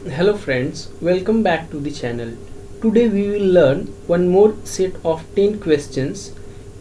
Hello friends, welcome back to the channel. Today we will learn one more set of 10 questions.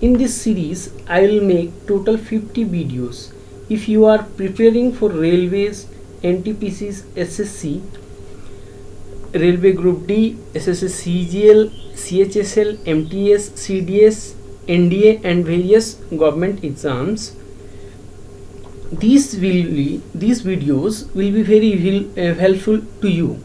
In this series I will make total 50 videos. If you are preparing for railways, NTPC's SSC, Railway Group D, SSC CGL, CHSL, MTS, CDS, NDA and various government exams, these videos will be very helpful to you.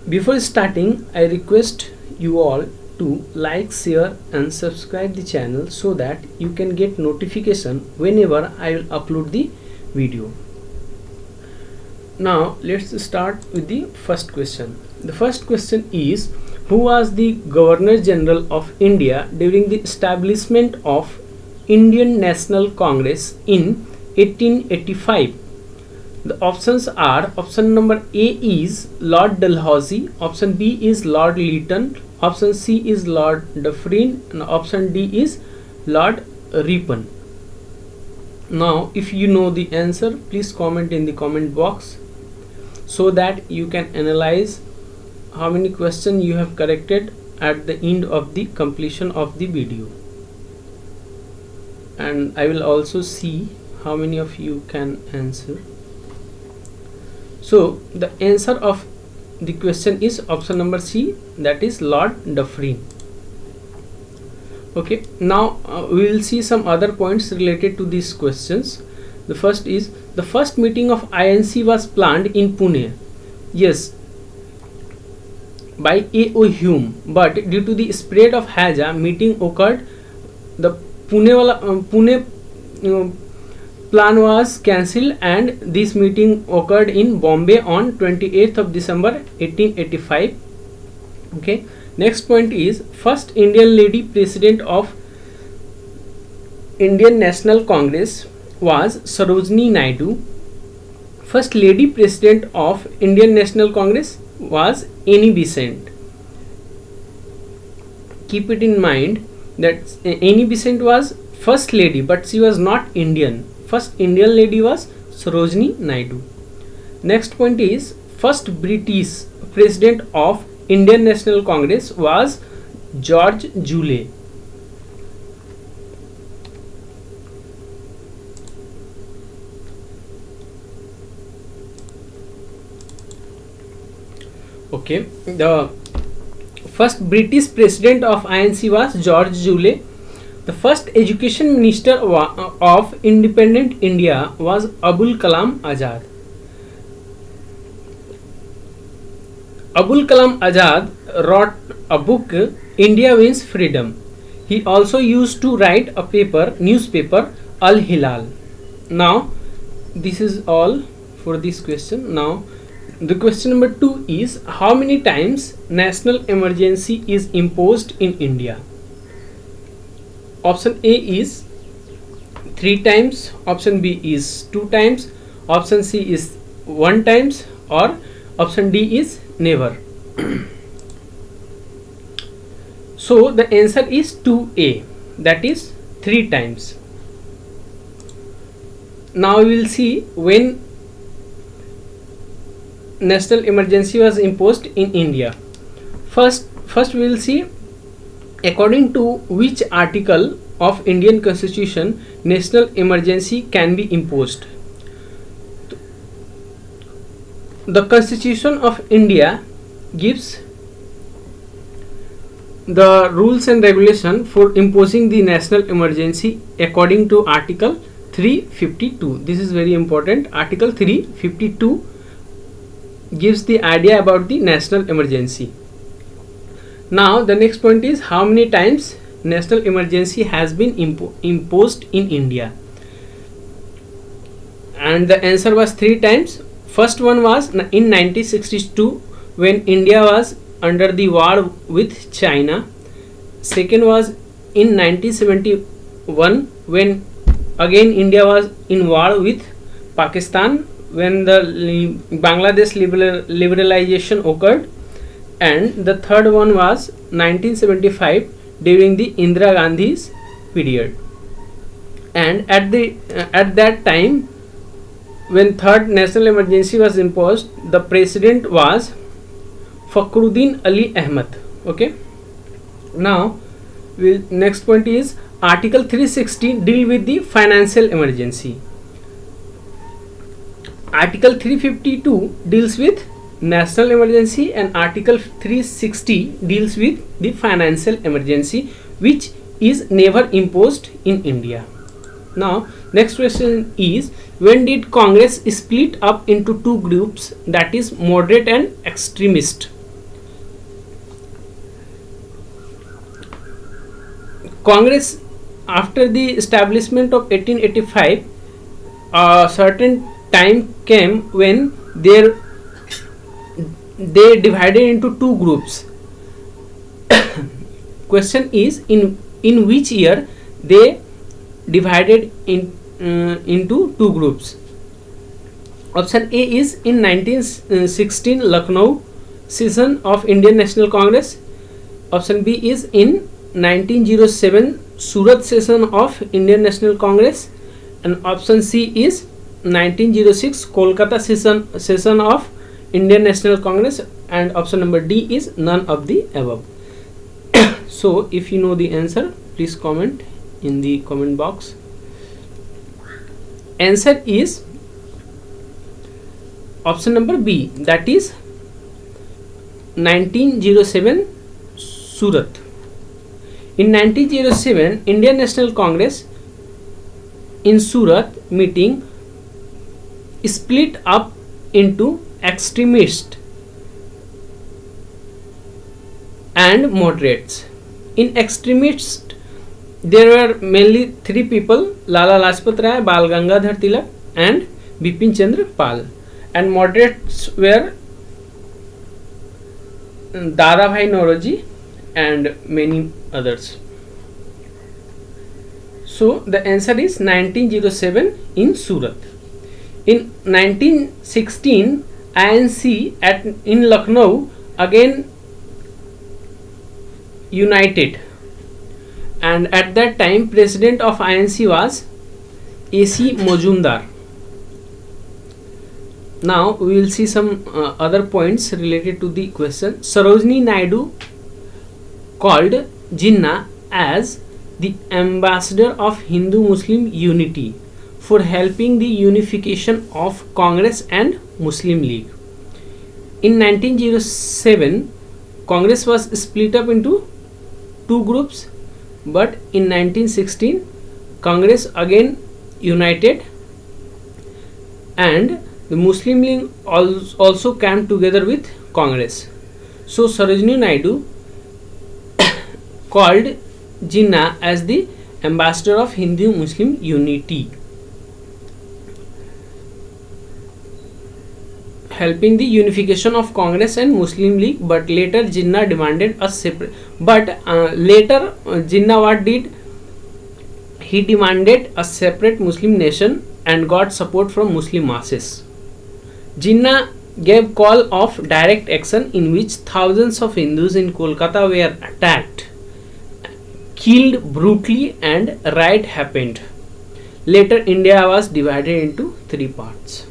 Before starting, I request you all to like, share and subscribe the channel so that you can get notification whenever I will upload the video. Now let's start with the first question. The first question is, who was the Governor General of India during the establishment of Indian National Congress in 1885? The options are: option number A is Lord Dalhousie, option B is Lord Lytton, option C is Lord Dufferin and option D is Lord Ripon. Now if you know the answer, please comment in the comment box so that you can analyze how many questions you have corrected at the end of the completion of the video. And I will also see how many of you can answer. So the answer of the question is option number C, that is Lord Dufferin. Okay, now we will see some other points related to these questions. The first is, the first meeting of INC was planned in Pune. Yes, by A.O. Hume, but due to the spread of Haja, meeting occurred. The Pune plan was cancelled and this meeting occurred in Bombay on 28th of December 1885. Okay, next point is, first Indian lady president of Indian National Congress was Sarojini Naidu. First lady president of Indian National Congress was Annie Besant. Keep it in mind that Annie Besant was first lady, but she was not Indian. First Indian lady was Sarojini Naidu. Next point is, first British president of Indian National Congress was George Jouley. Okay, the first British president of INC was George Jouley. The first education minister of independent India was Abul Kalam Azad. Abul Kalam Azad wrote a book, India Wins Freedom. He also used to write a newspaper, Al Hilal. Now this is all for this question. Now the question number 2 is, how many times national emergency is imposed in India? Option A is 3 times, option B is 2 times, option C is 1 times or option D is never. So the answer is 2A, that is 3 times. Now we will see when national emergency was imposed in India. First we will see according to which article of Indian Constitution national emergency can be imposed. The Constitution of India gives the rules and regulation for imposing the national emergency according to Article 352. This is very important. Article 352 gives the idea about the national emergency. Now the next point is, how many times national emergency has been imposed in India? And the answer was 3 times. First one was in 1962 when India was under the war with China. Second was in 1971 when again India was in war with Pakistan, when the Bangladesh liberalization occurred, and the third one was 1975 during the Indira Gandhi's period. And at that time when third national emergency was imposed, the president was Fakhruddin Ali Ahmad. Okay. Now, next point is Article 360 deal with the financial emergency. Article 352 deals with national emergency and Article 360 deals with the financial emergency, which is never imposed in India. Now, next question is, when did Congress split up into two groups, that is moderate and extremist? Congress, after the establishment of 1885, a certain time came when they divided into two groups. Question is, in which year they divided into two groups? Option A is in 1916 Lucknow session of Indian National Congress. Option B is in 1907 Surat session of Indian National Congress, and option C is 1906 Kolkata session of Indian National Congress, and option number D is none of the above. So if you know the answer, please comment in the comment box. Answer is option number B, that is 1907 Surat. In 1907, Indian National Congress in Surat meeting split up into extremist and moderates. In extremists, there were mainly three people: Lala Lajpat Rai, Bal Gangadhar Tilak, and Bipin Chandra Pal. And moderates were Dada Bhai Nauroji and many others. So the answer is 1907 in Surat. In 1916, INC in Lucknow again united, and at that time president of INC was A.C. Majumdar. Now we will see some other points related to the question. Sarojini Naidu called Jinnah as the ambassador of Hindu-Muslim unity for helping the unification of Congress and Muslim League. In 1907, Congress was split up into two groups, but in 1916, Congress again united, and the Muslim League also came together with Congress. So Sarojini Naidu called Jinnah as the ambassador of Hindu-Muslim unity, helping the unification of Congress and Muslim League. But later Jinnah demanded a separate. Later Jinnah what did? He demanded a separate Muslim nation and got support from Muslim masses. Jinnah gave call of direct action, in which thousands of Hindus in Kolkata were attacked, killed brutally, and riot happened. Later India was divided into three parts.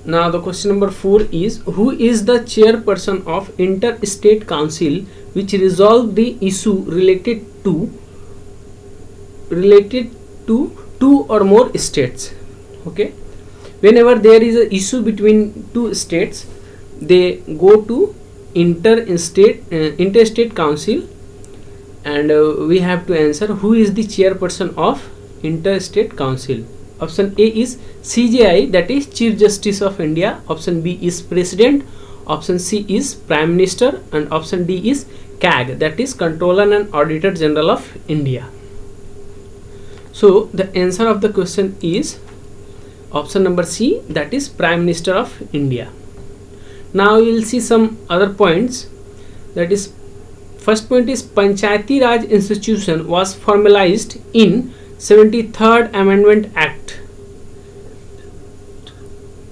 Now the question number 4 is, who is the chairperson of Inter-State Council which resolved the issue related to two or more states? Okay, whenever there is a issue between two states, they go to Interstate Council, and we have to answer who is the chairperson of Interstate Council. Option A is CJI, that is Chief Justice of India. Option B is President. Option C is Prime Minister, and option D is CAG, that is Controller and Auditor General of India. So the answer of the question is option number C, that is Prime Minister of India. Now we will see some other points. That is, first point is Panchayati Raj institution was formalized in 73rd Amendment Act.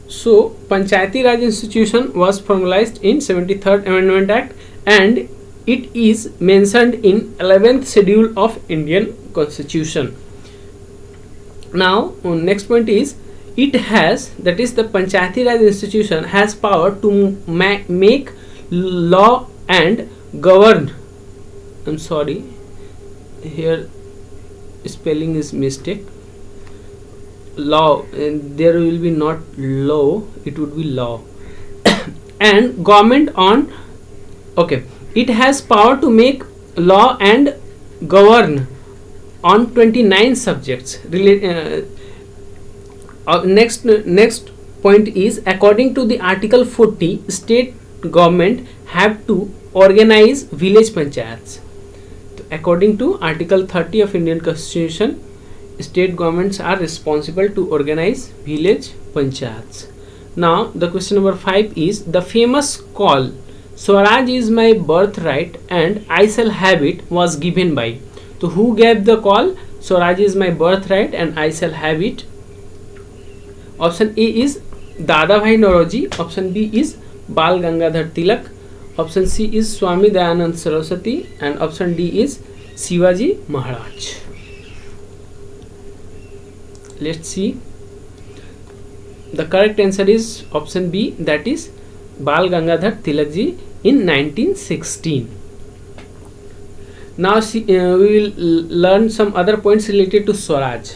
So Panchayati Raj institution was formalized in 73rd Amendment Act, and it is mentioned in 11th schedule of Indian Constitution. Now next point is, it has, that is the Panchayati Raj institution has power to make law and govern. I'm sorry, here spelling is mistake. Law, and there will be not law, it would be law. And government on, okay, it has power to make law and govern on 29 subjects. Next point is, according to the Article 40, state government have to organize village panchayats. According to Article 30 of Indian Constitution, state governments are responsible to organize village panchayats. Now the question number 5 is, the famous call Swaraj is my birthright and I shall have it was given by. So who gave the call Swaraj is my birthright and I shall have it? Option A is Dadabhai Naoroji, option B is Bal Gangadhar Tilak, option C is Swami Dayanand Saraswati, and option D is Shivaji Maharaj. Let's see. The correct answer is option B, that is Bal Gangadhar Tilak ji in 1916. Now we will learn some other points related to Swaraj.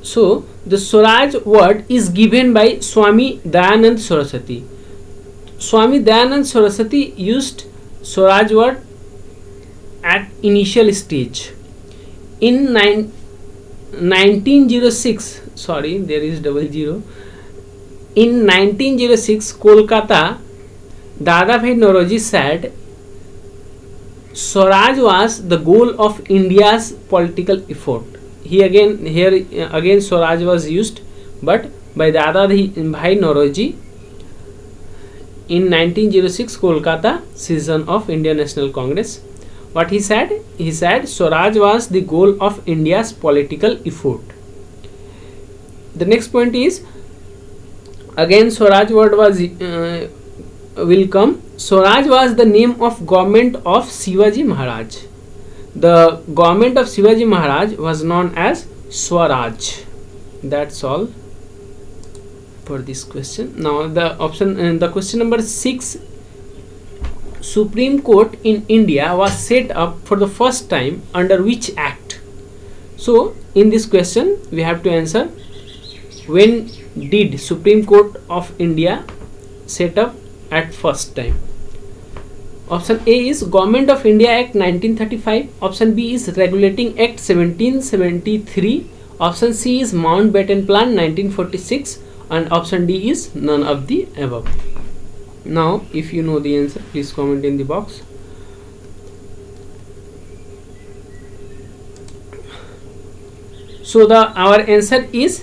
So the Swaraj word is given by Swami Dayanand Saraswati. Swami Dayanand Saraswati used Swaraj word at initial stage. In 1906, sorry, there is double zero. In 1906, Kolkata, Dadabhai Naoroji said Swaraj was the goal of India's political effort. Here again Swaraj was used, but by Dadabhai Naoroji in 1906 Kolkata session of Indian National Congress. What he said? He said Swaraj was the goal of India's political effort. The next point is, again Swaraj word was will come. Swaraj was the name of government of Shivaji Maharaj. The government of Shivaji Maharaj was known as Swaraj. That's all for this question. Now the question number 6. Supreme Court in India was set up for the first time under which act? So in this question we have to answer, when did Supreme Court of India set up at first time? Option A is Government of India Act 1935, option B is Regulating Act 1773, option C is Mountbatten Plan 1946, and option D is none of the above. Now if you know the answer, please comment in the box. So our answer is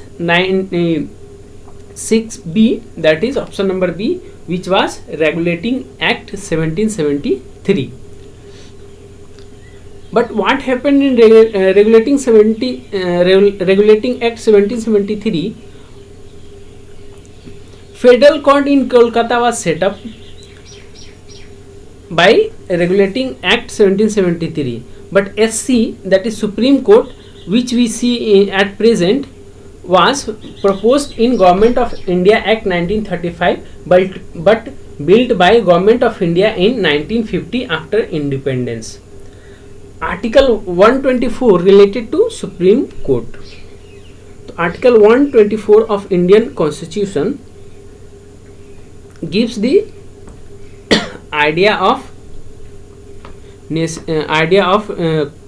6B, that is option number B, which was Regulating Act 1773. But what happened in Regulating Act 1773? Federal Court in Kolkata was set up by Regulating Act 1773, but SC, that is Supreme Court, which we see at present, was proposed in Government of India Act 1935, but built by Government of India in 1950 after independence. Article 124 related to Supreme Court. Article 124 of Indian Constitution gives the idea of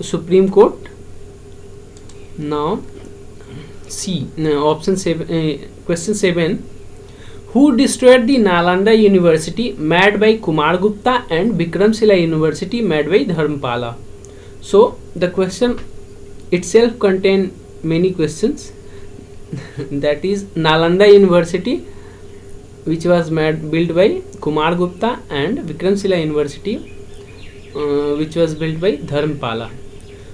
Supreme Court. Now C, option 7, question 7. Who destroyed the Nalanda University made by Kumar Gupta and Vikramshila University made by Dharmpala? So the question itself contains many questions. That is Nalanda University, which was built by Kumar Gupta, and Vikramshila University, which was built by Dharmpala.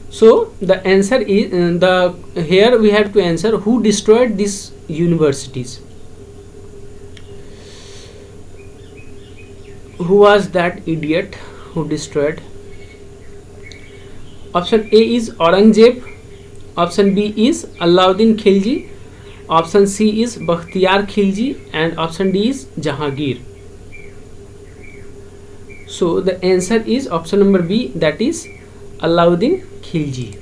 So the answer is here we have to answer who destroyed these universities. Who was that idiot who destroyed? Option A is Aurangzeb, Option B is Alauddin Khilji. Option C is Bakhtiyar Khilji, and option D is Jahangir. So the answer is option number B, that is Alauddin Khilji.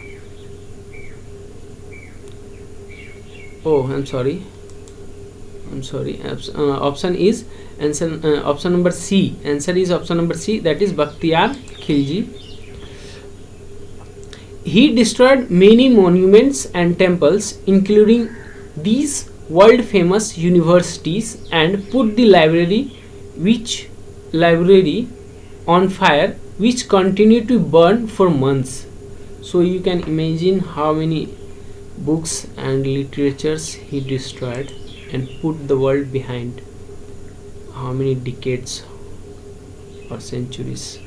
Oh, I'm sorry. Option is answer. Option number C. Answer is option number C, that is Bakhtiyar Khilji. He destroyed many monuments and temples, including these world famous universities, and put the library on fire, which continued to burn for months. So you can imagine how many books and literatures he destroyed and put the world behind, how many decades or centuries.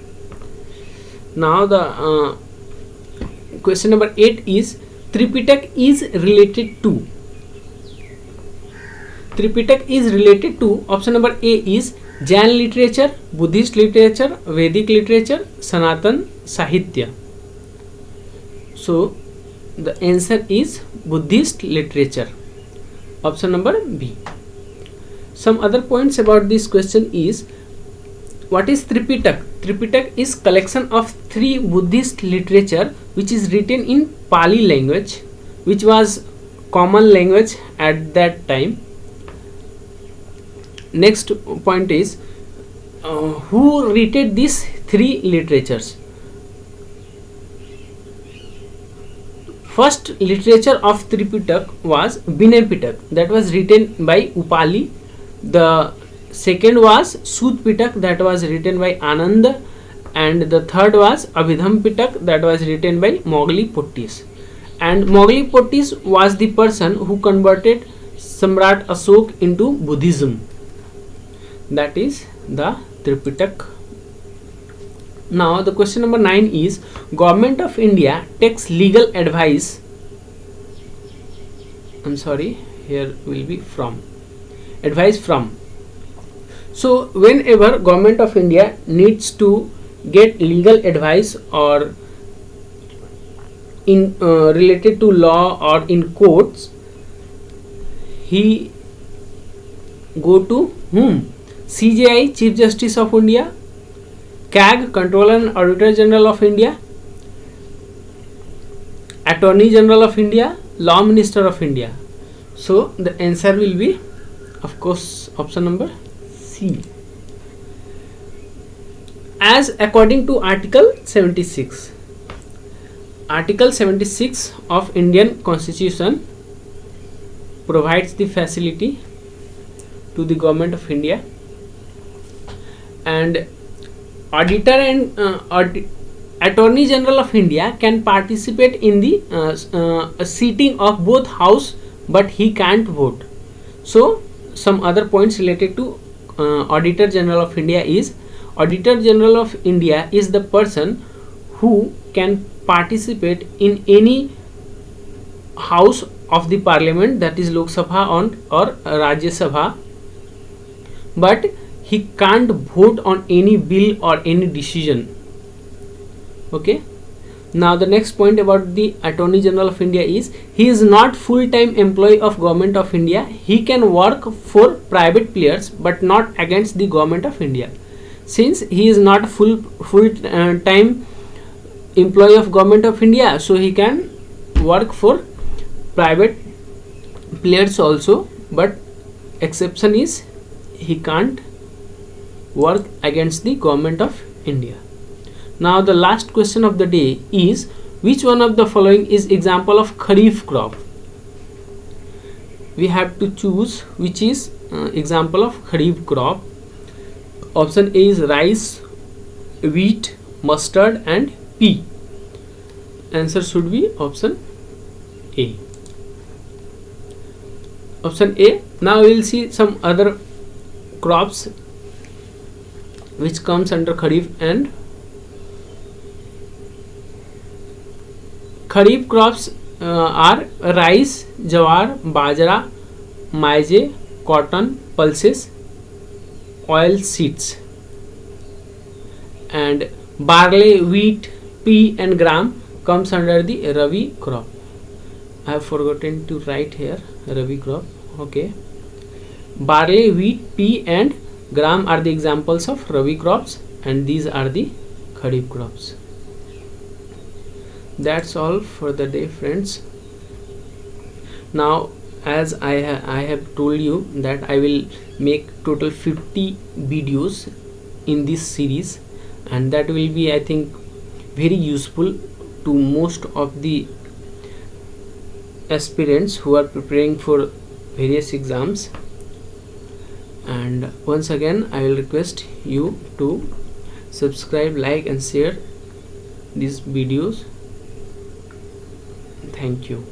Now the question number 8 is Tripitak is related to. Tripitak is related to, option number A is Jain literature, Buddhist literature, Vedic literature, Sanatan Sahitya. So the answer is Buddhist literature, option number B. Some other points about this question is, what is Tripitak? Tripitak is collection of 3 Buddhist literature which is written in Pali language, which was common language at that time. Next point is, who written these 3 literatures? First literature of Tripitak was Vinay Pitak, that was written by Upali. The second was Sud Pitak, that was written by Anand, and the third was Abhidham Pitak, that was written by Mowgli Pottis. And Mowgli Pottis was the person who converted Samrat Ashok into Buddhism. That is the Tripitak. Now the question number 9 is, Government of India takes legal advice. I'm sorry, here will be from. Advice from. So whenever Government of India needs to get legal advice or in related to law or in courts, he go to whom? CJI, Chief Justice of India, CAG, Controller and Auditor General of India, Attorney General of India, Law Minister of India. So the answer will be, of course, option number C. As according to Article 76. Article 76 of Indian Constitution provides the facility to the Government of India, and Auditor and Attorney General of India can participate in the seating of both house, but he can't vote. So some other points related to Auditor General of India is, Auditor General of India is the person who can participate in any house of the parliament, that is Lok Sabha or Rajya Sabha, but he can't vote on any bill or any decision. Okay. Now the next point about the Attorney General of India is, he is not full-time employee of Government of India. He can work for private players but not against the Government of India. Since he is not full-time employee of Government of India, so he can work for private players also, but exception is he can't work against the Government of India. Now the last question of the day is, which one of the following is example of Kharif crop? We have to choose which is example of Kharif crop. Option A is rice, wheat, mustard and pea. Answer should be option A. Option A. Now we will see some other crops which comes under Kharif. And Kharif crops are rice, jawar, bajra, maize, cotton, pulses, oil seeds, and barley, wheat, pea and gram comes under the Rabi crop. I have forgotten to write here Rabi crop. Okay, barley, wheat, pea and gram are the examples of Rabi crops, and these are the Kharif crops. That's all for the day, friends. Now, as I have told you that I will make total 50 videos in this series, and that will be, I think, very useful to most of the aspirants who are preparing for various exams. And once again, I will request you to subscribe, like and share these videos. Thank you.